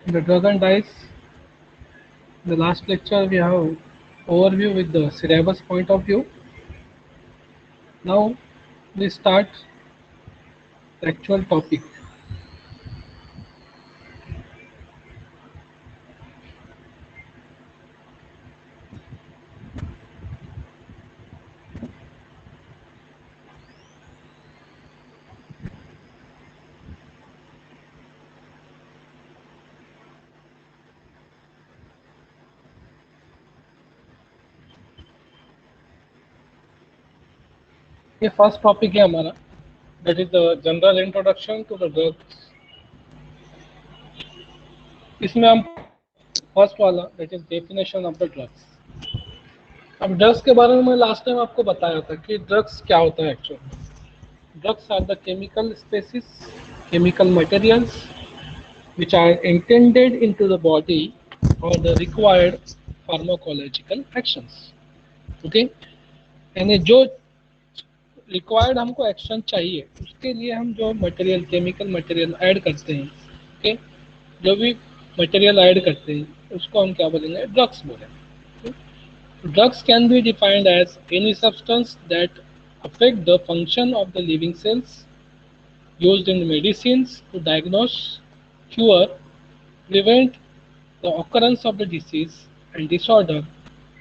The drug and dice. The last lecture we have overview with the syllabus point of view. Now we start the actual topic. ये first topic है हमारा, that is the general introduction to the drugs. इसमें हम first वाला that is definition of the drugs. अब drugs के बारे में मैं लास्ट टाइम आपको बताया था कि ड्रग्स क्या होता है actually. Drugs are the chemical species, chemical materials which are intended into the body or the required pharmacological actions. Okay, यानी जो रिक्वायर्ड हमको एक्शन चाहिए उसके लिए हम जो मटेरियल, केमिकल मटेरियल ऐड करते हैं, ओके, जो भी मटेरियल ऐड करते हैं उसको हम क्या बोलेंगे, ड्रग्स बोलेंगे. Drugs can be defined as any substance that affect the function of the living cells, used in medicines to diagnose, cure, prevent the occurrence of the disease and disorder,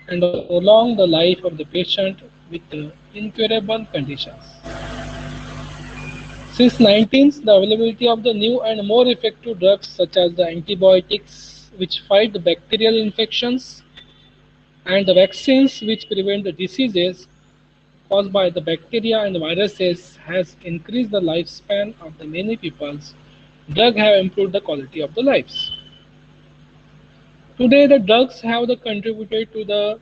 and prolong the life of the patient with the incurable conditions. Since 19th, the availability of the new and more effective drugs such as the antibiotics which fight the bacterial infections and the vaccines which prevent the diseases caused by the bacteria and viruses has increased the lifespan of the many peoples. Drugs have improved the quality of the lives. Today, the drugs have contributed to the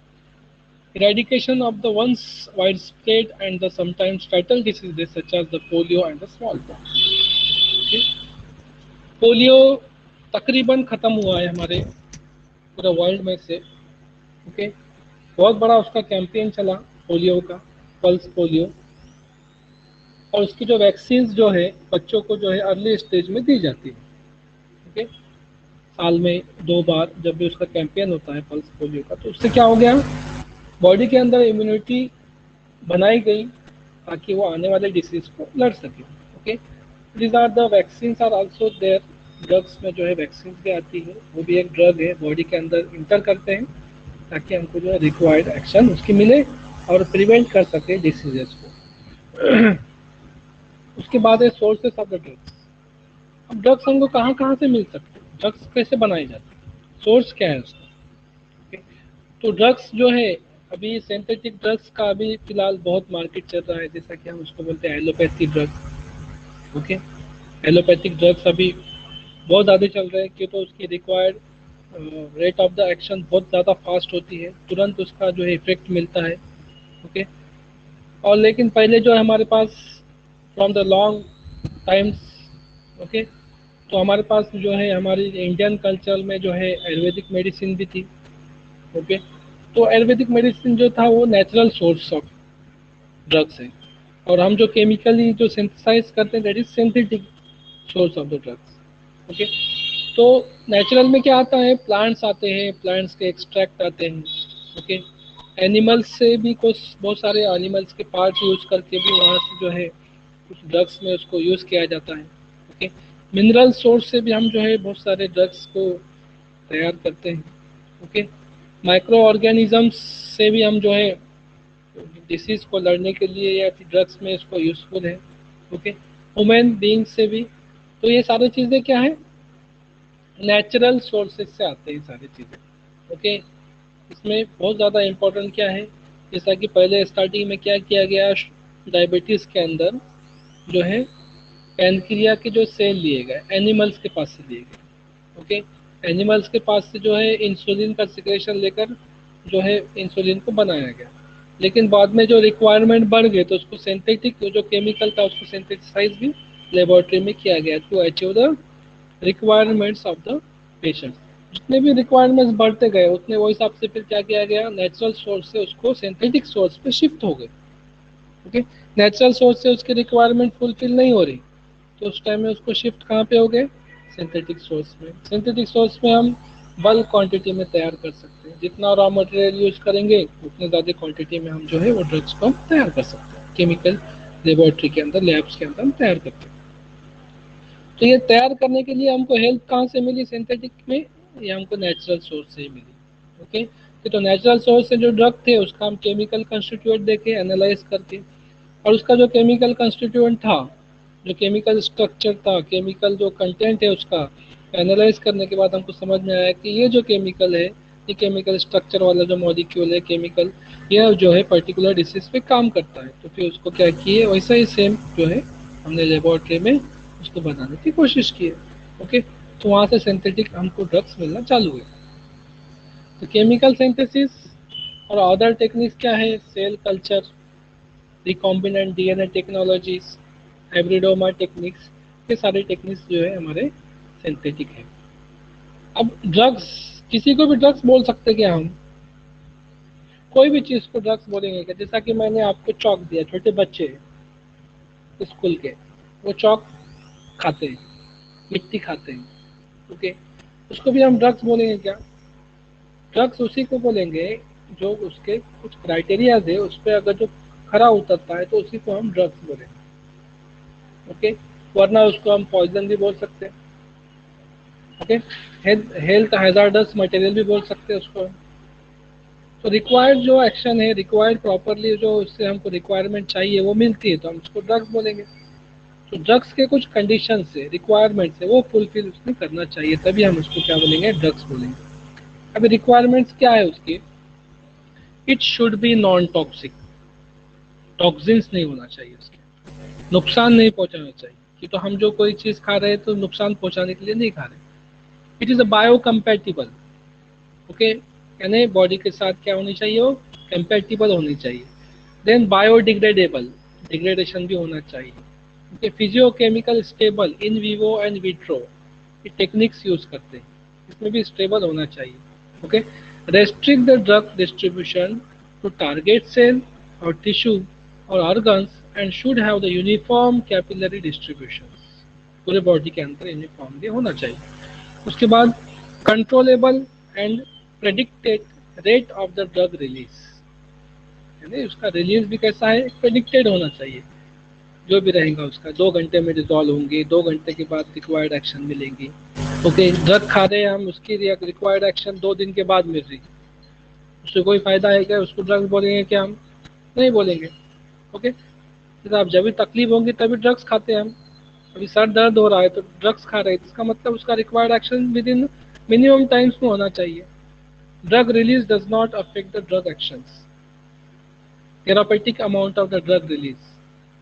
eradication of the once widespread and the sometimes fatal diseases such as the polio and the smallpox. Okay? Polio तकरीबन खत्म हुआ है हमारे पूरे world में से. Okay, बहुत बड़ा उसका कैंपेन चला पोलियो का, पल्स पोलियो, और उसकी जो वैक्सीन जो है बच्चों को जो है अर्ली स्टेज में दी जाती है. ओके, साल में 2 बार जब भी उसका कैंपेन होता है पल्स पोलियो का, तो उससे क्या हो गया, बॉडी के अंदर इम्यूनिटी बनाई गई ताकि वो आने वाले डिसीज को लड़ सके. Okay, these are the vaccine are also there. Drugs में जो है वैक्सीन भी आती है, वो भी एक ड्रग है, बॉडी के अंदर इंटर करते हैं ताकि हमको जो है रिक्वायर्ड एक्शन उसकी मिले और प्रिवेंट कर सके डिसीजेस को. उसके बाद है सोर्सेस ऑफ द ड्रग्स. अब ड्रग्स हमको कहाँ कहाँ से मिल सकते हैं, ड्रग्स कैसे बनाए जाते हैं, सोर्स क्या है उसका. तो ड्रग्स जो है अभी सिंथेटिक ड्रग्स का अभी फिलहाल बहुत मार्केट चल रहा है, जैसा कि हम उसको बोलते हैं allopathy drugs. Okay, allopathic drugs अभी बहुत ज़्यादा चल रहे हैं क्यों, तो उसकी required rate of the action बहुत ज़्यादा फास्ट होती है, तुरंत उसका जो है इफेक्ट मिलता है. ओके, और लेकिन पहले जो है हमारे पास from the long times, okay, तो हमारे पास जो है हमारी इंडियन कल्चर में जो है आयुर्वेदिक मेडिसिन भी थी. ओके, तो आयुर्वेदिक मेडिसिन जो था वो नेचुरल सोर्स ऑफ ड्रग्स है, और हम जो केमिकली जो सिंथेसाइज करते हैं that is synthetic source of the drugs. Okay, तो नेचुरल में क्या आता है, प्लांट्स आते हैं, प्लांट्स के एक्सट्रैक्ट आते हैं. ओके, एनिमल्स से भी कुछ बहुत सारे एनिमल्स के पार्ट्स यूज करके भी वहाँ से जो है कुछ ड्रग्स में उसको यूज़ किया जाता है. ओके, मिनरल सोर्स से भी हम जो है बहुत सारे ड्रग्स को तैयार करते हैं. ओके, माइक्रो ऑर्गेनिजम्स से भी हम जो है डिसीज को लड़ने के लिए या फिर ड्रग्स में इसको यूजफुल है. ओके, ह्यूमन बीइंग से भी. तो ये सारी चीज़ें क्या है, नेचुरल सोर्सेज से आते हैं सारी चीज़ें. ओके, इसमें बहुत ज़्यादा इम्पोर्टेंट क्या है, जैसा कि पहले स्टार्टिंग में क्या किया गया, डायबिटीज़ के अंदर जो है पैनक्रिया के जो सेल लिए गए एनिमल्स के पास से लिए गए. ओके, एनिमल्स के पास से जो है इंसुलिन का सिक्रेशन लेकर जो है इंसुलिन को बनाया गया, लेकिन बाद में जो रिक्वायरमेंट बढ़ गए तो उसको सिंथेटिक जो केमिकल था उसको सिंथेसाइज भी लेबोरेटरी में किया गया to achieve the requirements of the patient. जितने भी रिक्वायरमेंट्स बढ़ते गए उतने वो हिसाब से फिर क्या किया गया, नेचुरल सोर्स से उसको सिंथेटिक सोर्स पे शिफ्ट हो गए. ओके, नेचुरल सोर्स से उसकी रिक्वायरमेंट फुलफिल नहीं हो रही तो उस टाइम में उसको शिफ्ट कहाँ पे हो गए, सिंथेटिक सोर्स में हम बल्क क्वांटिटी में तैयार कर सकते हैं। जितना रॉ मटेरियल यूज करेंगे उतने ज़्यादा क्वांटिटी में हम जो है वो ड्रग्स को हम तैयार कर सकते हैं। केमिकल लेबोरेटरी के अंदर, लैब्स के अंदर हम तैयार करते हैं। तो ये तैयार करने के लिए हमको हेल्प कहाँ से मिली सिंथेटिक में? ये हमको नेचुरल सोर्स से ही मिली। ओके, तो नेचुरल सोर्स से जो ड्रग थे उसका हम केमिकल कंस्टिट्यूएंट देखे, एनालाइज करके, और उसका जो केमिकल कंस्टिट्यूएंट था, जो केमिकल स्ट्रक्चर था, केमिकल जो कंटेंट है उसका एनालाइज करने के बाद हमको समझ में आया कि ये जो केमिकल है, ये केमिकल स्ट्रक्चर वाला जो मॉलिक्यूल है केमिकल, यह जो है पर्टिकुलर डिसीज पे काम करता है। तो फिर उसको क्या किए, वैसा ही सेम जो है हमने लेबोरेटरी में उसको बनाने की कोशिश की है। ओके, तो वहाँ से सिंथेटिक हमको ड्रग्स मिलना चालू हुए। तो केमिकल सिंथेसिस और अदर टेक्निक्स क्या है? Cell culture, recombinant DNA technologies, hybridoma techniques, ये सारे टेक्निक्स जो है हमारे सिंथेटिक है। अब ड्रग्स, किसी को भी ड्रग्स बोल सकते क्या हम? कोई भी चीज को ड्रग्स बोलेंगे क्या? जैसा कि मैंने आपको चौक दिया, छोटे बच्चे स्कूल के वो चौक खाते हैं, मिट्टी खाते हैं। ओके, उसको भी हम ड्रग्स बोलेंगे क्या? ड्रग्स उसी को बोलेंगे जो उसके कुछ क्राइटेरिया है, उस पर अगर जो खरा उतरता है तो उसी को हम ड्रग्स बोलेंगे। ओके, वरना उसको हम पॉइजन भी बोल सकते हैं। ओके, हेल्थ हैजार्डस मटेरियल भी बोल सकते हैं उसको। तो रिक्वायर्ड जो एक्शन है, रिक्वायर्ड प्रॉपरली जो उससे हमको रिक्वायरमेंट चाहिए वो मिलती है तो हम उसको ड्रग्स बोलेंगे। तो ड्रग्स के कुछ कंडीशन है, रिक्वायरमेंट्स है, वो फुलफिल उसने करना चाहिए, तभी हम उसको क्या बोलेंगे? ड्रग्स बोलेंगे। अभी रिक्वायरमेंट्स क्या है उसकी? It should be non toxic, toxins नहीं होना चाहिए उसके, नुकसान नहीं पहुंचाना चाहिए। कि तो हम जो कोई चीज खा रहे हैं तो नुकसान पहुंचाने के लिए नहीं खा रहे। It is a bio compatible. Okay, यानी बॉडी के साथ क्या होनी चाहिए? वो कंपेटिबल होनी चाहिए। देन बायोडिग्रेडेबल, डिग्रेडेशन भी होना चाहिए। Okay, physicochemical stable, in vivo and vitro, ये टेक्निक्स यूज करते हैं, इसमें भी स्टेबल होना चाहिए। Okay, restrict the drug distribution to target cell और टिश्यू और organs and should have the uniform capillary distribution, पूरे बॉडी के अंदर यूनिफॉर्मली होना चाहिए। उसके बाद controllable and predicted rate of the drug release, यानी उसका रिलीज भी कैसा है? प्रेडिक्टेड होना चाहिए। जो भी रहेगा उसका 2 घंटे में डिजॉल्व होंगे, 2 घंटे के बाद रिक्वायर्ड एक्शन मिलेंगी। ओके, ड्रग खा रहे हैं हम, उसकी रिक्वायर्ड एक्शन 2 दिन के बाद मिल रही, उससे कोई फायदा है क्या? उसको ड्रग्स बोलेंगे क्या हम? नहीं बोलेंगे। ओके, जैसे आप जब भी तकलीफ होंगी तभी ड्रग्स खाते हैं हम। अभी सर दर्द हो रहा है तो ड्रग्स खा रहे हैं, इसका मतलब उसका required action with in minimum times में होना चाहिए। Drug release does not affect the drug actions, therapeutic amount of the drug release,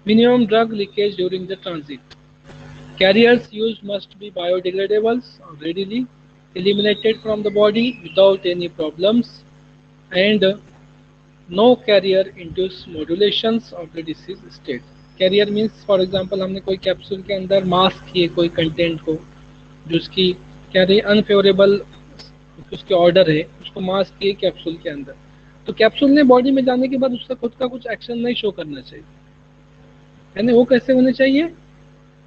minimum drug leakage during the transit. Carriers used must be biodegradables or readily eliminated from the body without any problems, and no carrier induce modulations of the disease state. Carrier means for example हमने कोई capsule के अंदर mask किए कोई content को, जो उसकी क्या रही अनफेवरेबल उसके ऑर्डर है, उसको मास्क किए कैप्सूल के अंदर, तो कैप्सूल ने बॉडी में जाने के बाद उसका खुद का कुछ एक्शन नहीं शो करना चाहिए। यानी वो कैसे होने चाहिए?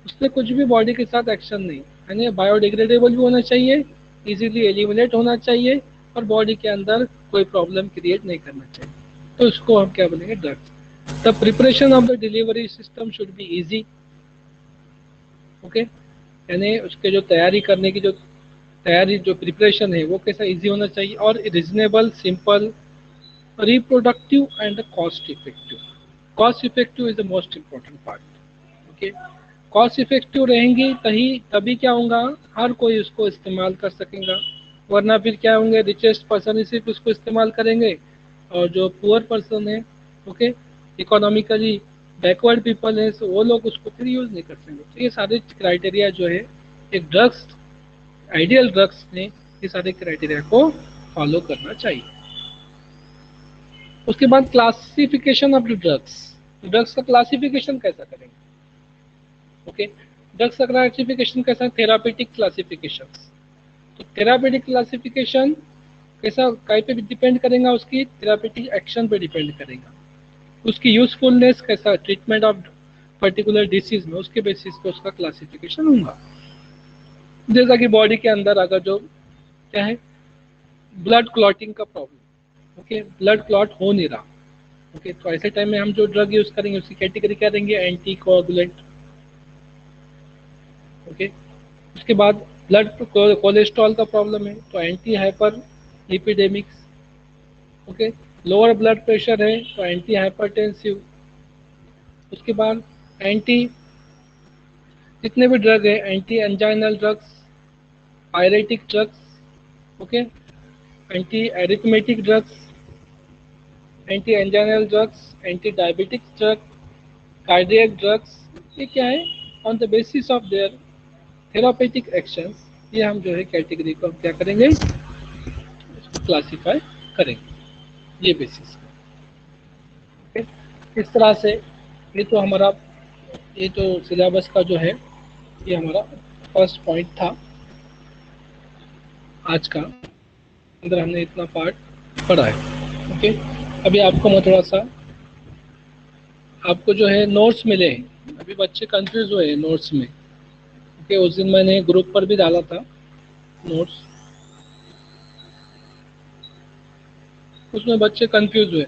उससे कुछ भी बॉडी के साथ एक्शन नहीं, यानी बायोडिग्रेडेबल भी होना चाहिए, इजीली एलिमिनेट होना चाहिए, और बॉडी के अंदर कोई प्रॉब्लम क्रिएट नहीं करना चाहिए। तो इसको हम क्या बोलेंगे? Drugs. The preparation of the delivery system should be easy. Okay, यानी उसके जो तैयारी करने की जो तैयारी जो प्रिपरेशन है वो कैसा इजी होना चाहिए, और reasonable, simple, reproductive and cost effective. Cost effective is the most important part. Okay, cost effective रहेंगी तभी क्या होगा? हर कोई उसको इस्तेमाल कर सकेगा, वरना फिर क्या होंगे? रिचेस्ट पर्सन ही सिर्फ उसको इस्तेमाल करेंगे और जो पुअर पर्सन है, ओके, इकोनॉमिकली बैकवर्ड पीपल है, वो लोग उसको फिर यूज नहीं कर सकेंगे। तो ये सारे क्राइटेरिया जो है एक ड्रग्स, आइडियल ड्रग्स ने ये सारे क्राइटेरिया को फॉलो करना चाहिए। उसके बाद classification of the drugs, drugs का क्लासिफिकेशन कैसा करेंगे? ओके, ड्रग्स का क्लासिफिकेशन कैसा? Therapeutic classification. तो थेरापेटिक क्लासिफिकेशन कैसा, काय पे डिपेंड करेगा? उसकी थेरापेटिक एक्शन पे डिपेंड करेगा। उसकी यूजफुलनेस कैसा, ट्रीटमेंट ऑफ पर्टिकुलर डिसीज में, उसके बेसिस पे उसका क्लासिफिकेशन होगा। जैसा कि बॉडी के अंदर अगर जो क्या है, ब्लड क्लॉटिंग का प्रॉब्लम, ओके, ब्लड क्लॉट हो नहीं रहा, ओके, तो ऐसे टाइम में हम जो ड्रग यूज करेंगे उसकी कैटेगरी क्या देंगे, एंटी कोगुलेंट, ओके। उसके बाद ब्लड कोलेस्ट्रॉल का प्रॉब्लम है तो antihyperlipidemics, okay. Lower blood pressure है तो एंटी हाइपरटेंसिव। उसके बाद एंटी, जितने भी ड्रग है, anti anginal drugs, pyretic drugs, okay, anti arithmetic drugs, anti anginal drugs, anti diabetic drug, cardiac drugs, ये क्या है, on the basis of their therapeutic actions, ये हम जो है कैटेगरी को हम क्या करेंगे, क्लासिफाई करेंगे, ये बेसिस पे, ओके। इस तरह से ये तो हमारा, ये जो सिलेबस का जो है, ये हमारा फर्स्ट पॉइंट था आज का, अंदर हमने इतना पार्ट पढ़ा है, ओके। अभी आपको मैं थोड़ा सा, आपको जो है नोट्स मिले हैं, अभी बच्चे कंफ्यूज हुए हैं नोट्स में, ओके। उस दिन मैंने ग्रुप पर भी डाला था नोट्स, उसमें बच्चे कंफ्यूज हुए।